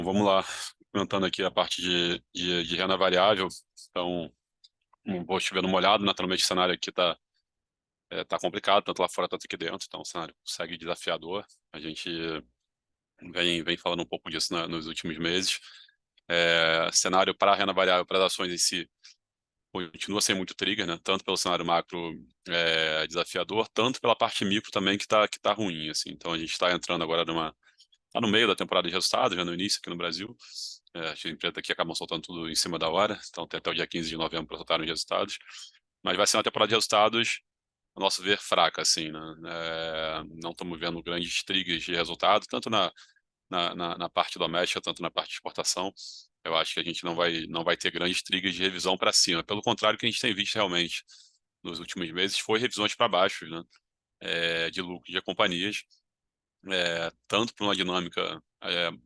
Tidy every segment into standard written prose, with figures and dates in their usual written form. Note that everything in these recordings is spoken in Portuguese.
Vamos lá, comentando aqui a parte de renda variável. Então, vou estiver uma olhada, naturalmente o cenário aqui tá complicado, tanto lá fora quanto aqui dentro, então o cenário segue desafiador. A gente vem falando um pouco disso nos últimos meses. Cenário para a renda variável, para as ações em si, continua sem muito trigger, né? Tanto pelo cenário macro desafiador, tanto pela parte micro também que tá ruim, assim. Então a gente está entrando agora tá no meio da temporada de resultados, já no início aqui no Brasil. As empresas aqui acabam soltando tudo em cima da hora, então tem até o dia 15 de novembro para soltar os resultados. Mas vai ser uma temporada de resultados, a nosso ver, fraca, assim, né? Não estamos vendo grandes triggers de resultado, tanto na parte doméstica, tanto na parte de exportação. Eu acho que a gente não vai ter grandes triggers de revisão para cima. Pelo contrário, o que a gente tem visto realmente nos últimos meses foi revisões para baixo, né? De lucro de companhias, tanto para uma dinâmica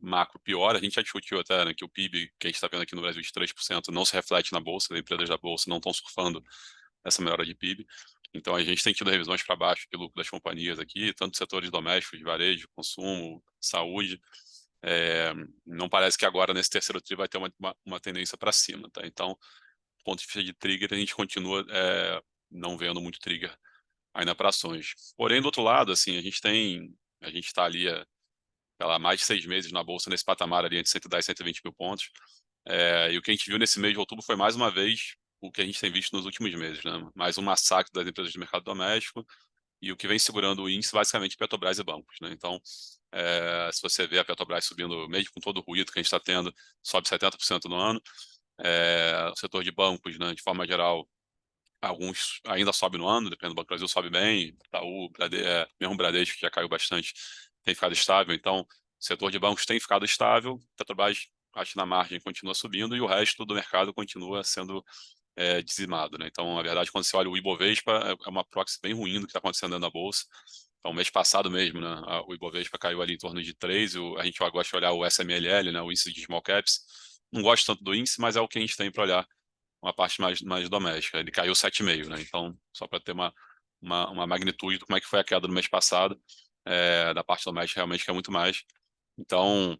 macro pior. A gente já discutiu até, né, que o PIB que a gente está vendo aqui no Brasil de 3% não se reflete na Bolsa, as empresas da Bolsa não estão surfando essa melhora de PIB. Então, a gente tem tido revisões para baixo de lucro das companhias aqui, tanto setores domésticos, de varejo, consumo, saúde. Não parece que agora, nesse terceiro tri, vai ter uma tendência para cima, tá? Então, do ponto de vista de trigger, a gente continua não vendo muito trigger ainda para ações. Porém, do outro lado, assim, a gente está ali há mais de 6 meses na Bolsa, nesse patamar ali entre 110 e 120 mil pontos. E o que a gente viu nesse mês de outubro foi mais uma vez o que a gente tem visto nos últimos meses, né? Mais um massacre das empresas de mercado doméstico, e o que vem segurando o índice basicamente Petrobras e bancos, né? Então, se você vê a Petrobras subindo, mesmo com todo o ruído que a gente está tendo, sobe 70% no ano. O setor de bancos, né, de forma geral, alguns ainda sobem no ano, dependendo do Banco do Brasil, sobe bem, Itaú, mesmo o Bradesco, que já caiu bastante, tem ficado estável. Então, o setor de bancos tem ficado estável, Petrobras, acho que na margem continua subindo, e o resto do mercado continua sendo dizimado, né? Então, na verdade, quando você olha o Ibovespa, é uma proxy bem ruim do que está acontecendo dentro da Bolsa. Então, mês passado mesmo, né, o Ibovespa caiu ali em torno de 3, a gente gosta de olhar o SMLL, né, o índice de small caps. Não gosto tanto do índice, mas é o que a gente tem para olhar uma parte mais doméstica. Ele caiu 7,5, né? Então, só para ter uma magnitude de como é que foi a queda no mês passado, da parte doméstica realmente que é muito mais. Então,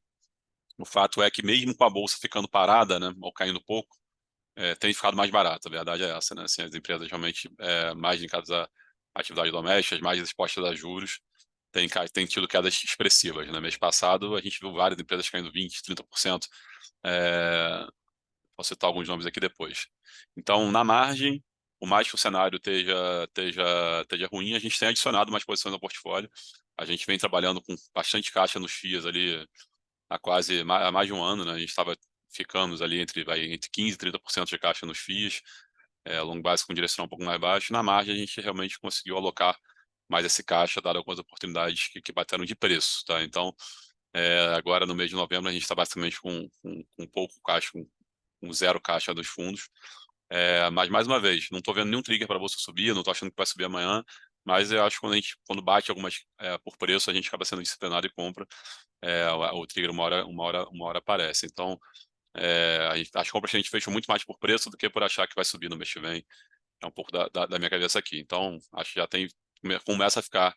o fato é que mesmo com a bolsa ficando parada, né, ou caindo pouco, tem ficado mais barato. A verdade é essa, né? Assim, as empresas realmente mais ligadas à atividade doméstica, mais expostas a juros, tem tido quedas expressivas, né? Mês passado, a gente viu várias empresas caindo 20%, 30%. É, Vou citar alguns nomes aqui depois. Então, na margem, por mais que o cenário esteja ruim, a gente tem adicionado mais posições ao portfólio. A gente vem trabalhando com bastante caixa nos FIIs ali há mais de um ano, né? A gente estava ficamos ali entre 15% e 30% de caixa nos FIIs, longo básico com direção um pouco mais baixo. Na margem, a gente realmente conseguiu alocar mais esse caixa, dado algumas oportunidades que bateram de preço, tá? Então, agora no mês de novembro, a gente está basicamente com pouco caixa, com zero caixa dos fundos. Mas, mais uma vez, não estou vendo nenhum trigger para a bolsa subir, não estou achando que vai subir amanhã, mas eu acho que quando bate algumas por preço, a gente acaba sendo disciplinado e compra. O trigger uma hora aparece. Então, as compras que a gente fechou muito mais por preço do que por achar que vai subir no mês que vem. É um pouco da minha cabeça aqui. Então, acho que começa a ficar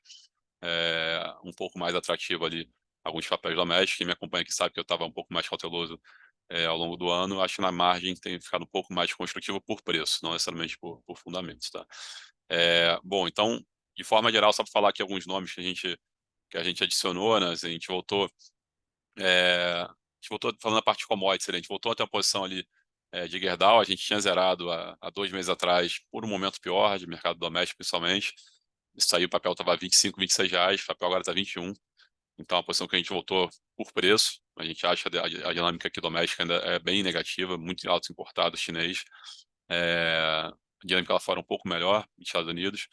um pouco mais atrativo ali alguns papéis domésticos. Quem me acompanha aqui sabe que eu estava um pouco mais cauteloso ao longo do ano. Acho que na margem tem ficado um pouco mais construtivo por preço, não necessariamente por fundamentos, tá? Bom, então, de forma geral, só para falar aqui alguns nomes que a gente adicionou, né? A gente voltou, falando da parte de commodities, né? A gente voltou a ter uma posição ali de Gerdau. A gente tinha zerado há 2 meses atrás por um momento pior, de mercado doméstico principalmente. Isso aí, o papel estava 25, R$ 26, o papel agora está 21. Então, a posição que a gente voltou por preço. A gente acha que a dinâmica aqui doméstica ainda é bem negativa, muito altos importados chinês. A dinâmica lá fora é um pouco melhor, nos Estados Unidos,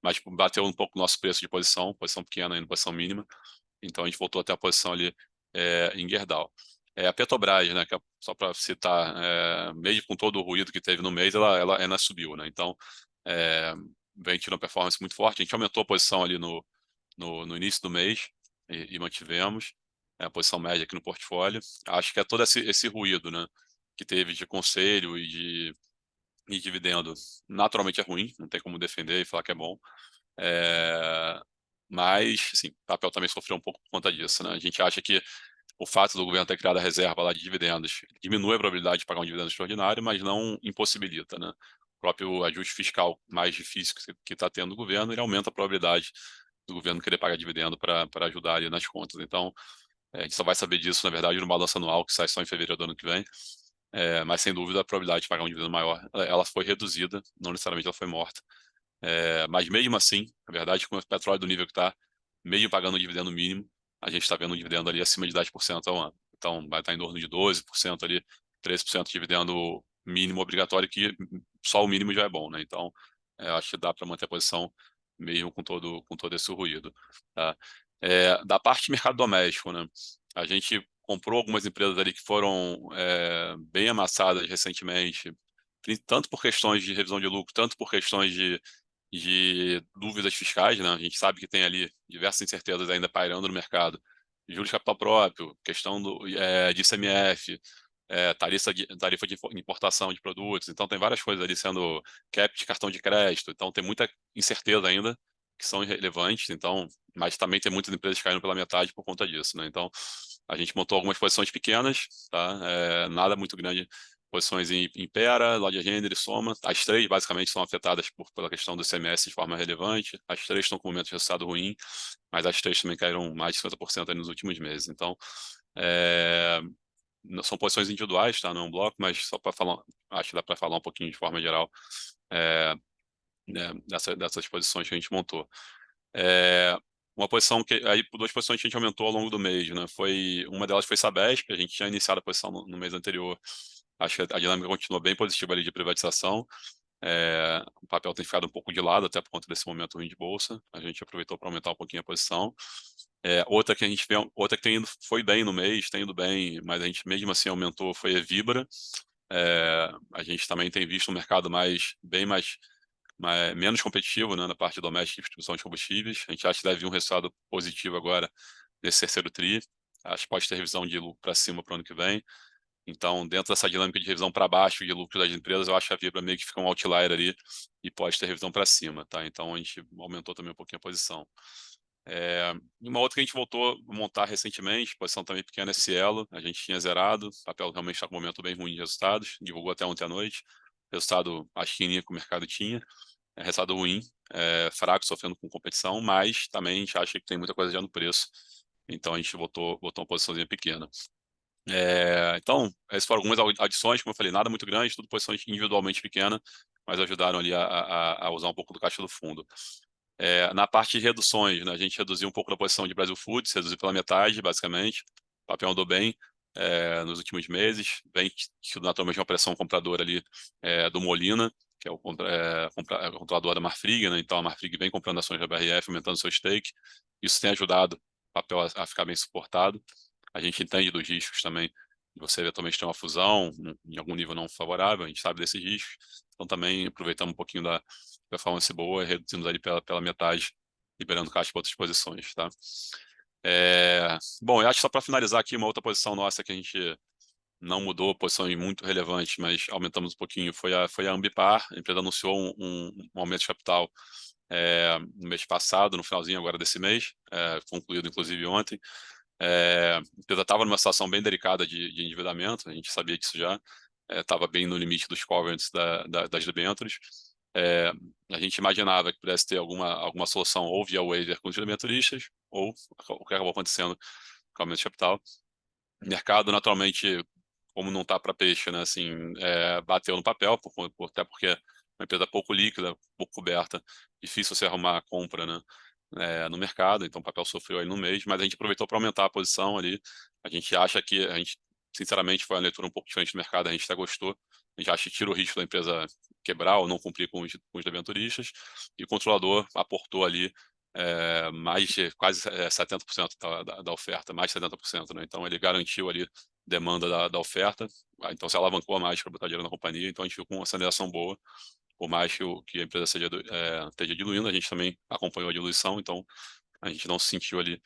mas bateu um pouco o nosso preço de posição pequena ainda, posição mínima. Então, a gente voltou até a posição ali em Gerdau. A Petrobras, né, que só para citar, mesmo com todo o ruído que teve no mês, ela ainda subiu, né? Então, vem tirando uma performance muito forte. A gente aumentou a posição ali no início do mês e mantivemos a posição média aqui no portfólio. Acho que é todo esse ruído, né, que teve de conselho e dividendo, naturalmente é ruim, não tem como defender e falar que é bom. Mas, assim, o papel também sofreu um pouco por conta disso, né? A gente acha que o fato do governo ter criado a reserva lá de dividendos diminui a probabilidade de pagar um dividendo extraordinário, mas não impossibilita, né? O próprio ajuste fiscal mais difícil que está tendo o governo, ele aumenta a probabilidade do governo querer pagar dividendo para ajudar ali nas contas. Então, a gente só vai saber disso, na verdade, no balanço anual, que sai só em fevereiro do ano que vem. Mas, sem dúvida, a probabilidade de pagar um dividendo maior, ela foi reduzida, não necessariamente ela foi morta. Mas, mesmo assim, na verdade, com o petróleo do nível que está, mesmo pagando um dividendo mínimo, a gente está vendo um dividendo ali acima de 10% ao ano. Então, vai estar em torno de 12% ali, 13% de dividendo mínimo obrigatório, que só o mínimo já é bom, né? Então, acho que dá para manter a posição mesmo com todo esse ruído. Tá? Da parte de mercado doméstico, né? A gente comprou algumas empresas ali que foram bem amassadas recentemente, tanto por questões de revisão de lucro, tanto por questões de dúvidas fiscais, né? A gente sabe que tem ali diversas incertezas ainda pairando no mercado. Juros de capital próprio, questão de ICMF, tarifa de importação de produtos. Então, tem várias coisas ali sendo cap de cartão de crédito. Então, tem muita incerteza ainda que são irrelevantes. Então, mas também tem muitas empresas caindo pela metade por conta disso, né? Então, a gente montou algumas posições pequenas, tá? Nada muito grande, posições em Pera, Loja Renner e Soma. As três, basicamente, são afetadas pela questão do CMS de forma relevante. As três estão com um momento de resultado ruim, mas as três também caíram mais de 50% aí nos últimos meses. Então, são posições individuais, tá? Não é um bloco, mas só para falar, acho que dá para falar um pouquinho de forma geral dessas posições que a gente montou. Uma posição que aí duas posições que a gente aumentou ao longo do mês, né? Uma delas foi Sabesp, a gente tinha iniciado a posição no mês anterior. Acho que a dinâmica continua bem positiva ali de privatização. O papel tem ficado um pouco de lado até por conta desse momento ruim de bolsa. A gente aproveitou para aumentar um pouquinho a posição. Outra que a gente outra que foi bem no mês, tem indo bem, mas a gente mesmo assim aumentou, foi a Vibra. A gente também tem visto um mercado bem mais menos competitivo, né, na parte doméstica de distribuição de combustíveis. A gente acha que deve vir um resultado positivo agora nesse terceiro tri. Acho que pode ter revisão de lucro para cima para o ano que vem. Então, dentro dessa dinâmica de revisão para baixo de lucro das empresas, eu acho que a Vibra meio que fica um outlier ali e pode ter revisão para cima, tá? Então, a gente aumentou também um pouquinho a posição. Uma outra que a gente voltou a montar recentemente, posição também pequena, é Cielo. A gente tinha zerado, o papel realmente está com um momento bem ruim de resultados, divulgou até ontem à noite. Resultado, acho que que o mercado tinha. Resultado ruim, fraco, sofrendo com competição, mas também a gente acha que tem muita coisa já no preço. Então, a gente botou uma posiçãozinha pequena. Então, essas foram algumas adições, como eu falei, nada muito grande, tudo posições individualmente pequenas, mas ajudaram ali a usar um pouco do caixa do fundo. Na parte de reduções, né, a gente reduziu um pouco da posição de Brasil Foods, reduziu pela metade, basicamente. O papel andou bem nos últimos meses, bem que naturalmente uma pressão compradora ali do Molina, que é o controlador da Marfrig, né? Então a Marfrig vem comprando ações da BRF, aumentando seu stake. Isso tem ajudado o papel a ficar bem suportado. A gente entende dos riscos também de você eventualmente ter uma fusão em algum nível não favorável, a gente sabe desses riscos. Então também aproveitamos um pouquinho da performance boa e reduzimos ali pela metade, liberando caixa para outras posições, tá? Bom, eu acho que só para finalizar aqui, uma outra posição nossa que a gente não mudou, posições muito relevantes, mas aumentamos um pouquinho, foi a Ambipar. A empresa anunciou um aumento de capital no mês passado, no finalzinho agora desse mês, concluído inclusive ontem. A empresa estava numa situação bem delicada de endividamento, a gente sabia disso já, estava bem no limite dos covenants das debêntures. A gente imaginava que pudesse ter alguma solução ou via waiver com os debenturistas, ou o que acabou acontecendo com o aumento de capital. O mercado, naturalmente, como não está para peixe, né, assim, bateu no papel, até porque é uma empresa pouco líquida, pouco coberta, difícil você arrumar a compra, né, no mercado, então o papel sofreu aí no mês, mas a gente aproveitou para aumentar a posição ali. A gente acha que, sinceramente, foi uma leitura um pouco diferente do mercado, a gente até gostou. A gente acha que tira o risco da empresa quebrar ou não cumprir com os debenturistas, e o controlador aportou ali mais de quase 70% da oferta, mais de 70%, né? Então ele garantiu ali demanda da oferta, então se alavancou mais para botar dinheiro na companhia, então a gente viu com uma aceleração boa, por mais que a empresa esteja diluindo, a gente também acompanhou a diluição, então a gente não se sentiu ali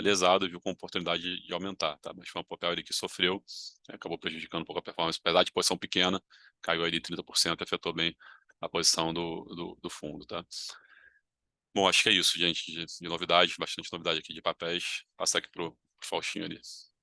lesado e viu com oportunidade de aumentar, tá? Mas foi um papel ali que sofreu, acabou prejudicando um pouco a performance, apesar de posição pequena, caiu ali 30%, afetou bem a posição do fundo, tá? Bom, acho que é isso, gente, de novidade, bastante novidade aqui de papéis. Passar aqui pro Faustinho ali.